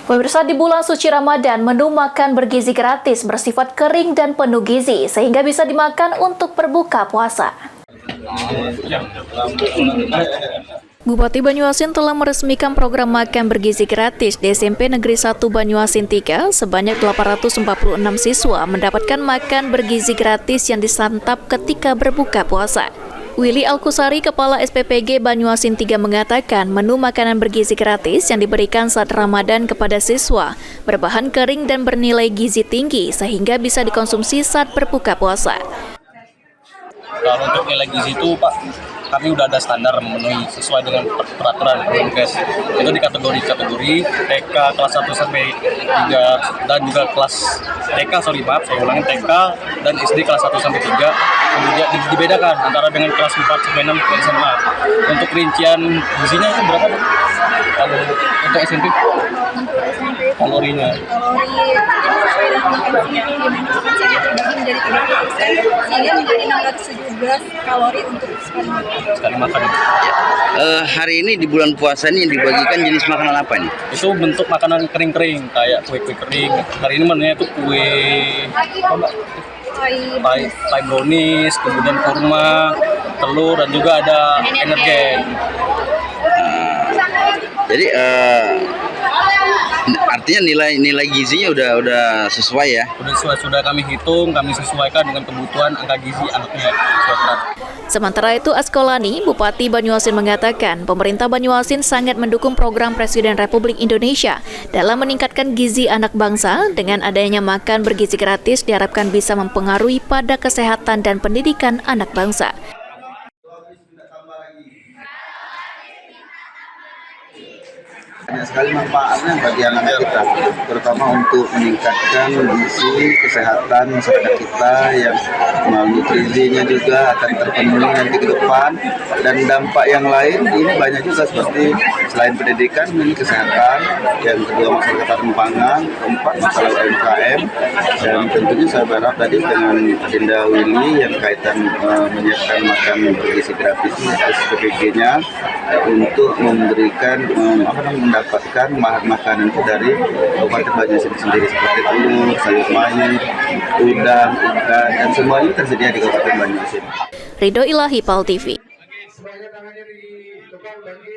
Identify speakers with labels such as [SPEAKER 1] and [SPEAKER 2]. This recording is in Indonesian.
[SPEAKER 1] Pemirsa, di bulan suci Ramadan, menu makan bergizi gratis bersifat kering dan penuh gizi, sehingga bisa dimakan untuk berbuka puasa. Bupati Banyuasin telah meresmikan program makan bergizi gratis di SMP Negeri 1 Banyuasin 3. Sebanyak 846 siswa mendapatkan makan bergizi gratis yang disantap ketika berbuka puasa. Willy Alkusari, Kepala SPPG Banyuasin 3 mengatakan menu makanan bergizi gratis yang diberikan saat Ramadan kepada siswa berbahan kering dan bernilai gizi tinggi sehingga bisa dikonsumsi saat berbuka puasa.
[SPEAKER 2] Kalau untuk nilai gizi itu, Pak, kami udah ada standar memenuhi sesuai dengan peraturan Kemenkes. Itu di kategori TK kelas 1 sampai 3 dan juga kelas TK, TK dan SD kelas 1 sampai 3. Kemudian dibedakan antara dengan kelas 4 sampai 6 ke SMA. Untuk rincian gizinya itu berapa, Pak? Kalau untuk SMP? Kalorinya.
[SPEAKER 3] Sesuai dengan makan siang, di menu makan siang terbagi menjadi 30%, sehingga menjadi 617 kalori untuk sekali makan.
[SPEAKER 4] Hari ini di bulan puasa ini yang dibagikan jenis makanan apa nih?
[SPEAKER 2] Itu bentuk makanan kering-kering, kayak kue-kue kering. Hari ini menunya itu kue pie brownies, kemudian kurma, telur, dan juga ada energen.
[SPEAKER 4] Jadi artinya nilai gizinya udah sesuai ya?
[SPEAKER 2] Sudah kami hitung, kami sesuaikan dengan kebutuhan angka gizi anaknya.
[SPEAKER 1] Sementara itu, Askolani, Bupati Banyuasin mengatakan pemerintah Banyuasin sangat mendukung program Presiden Republik Indonesia dalam meningkatkan gizi anak bangsa. Dengan adanya makan bergizi gratis diharapkan bisa mempengaruhi pada kesehatan dan pendidikan anak bangsa.
[SPEAKER 5] Banyak sekali manfaatnya bagi anak kita, terutama untuk meningkatkan gizi kesehatan masyarakat kita yang malnutrisinya juga akan terpenuhi nanti ke depan, dan dampak yang lain ini banyak juga seperti selain pendidikan ini kesehatan, yang kedua masalah ketahanan pangan, keempat masalah UMKM, dan tentunya saya berharap tadi dengan agenda Willy yang kaitan menyiapkan makan bergizi gratis SPPG-nya untuk memberikan mendapatkan makanan itu dari Kabupaten Banyuasin sendiri seperti telur, sayur mayur, udang, ikan, dan semuanya tersedia di Kabupaten Banyuasin.
[SPEAKER 1] Ridho Ilahi, PAL TV.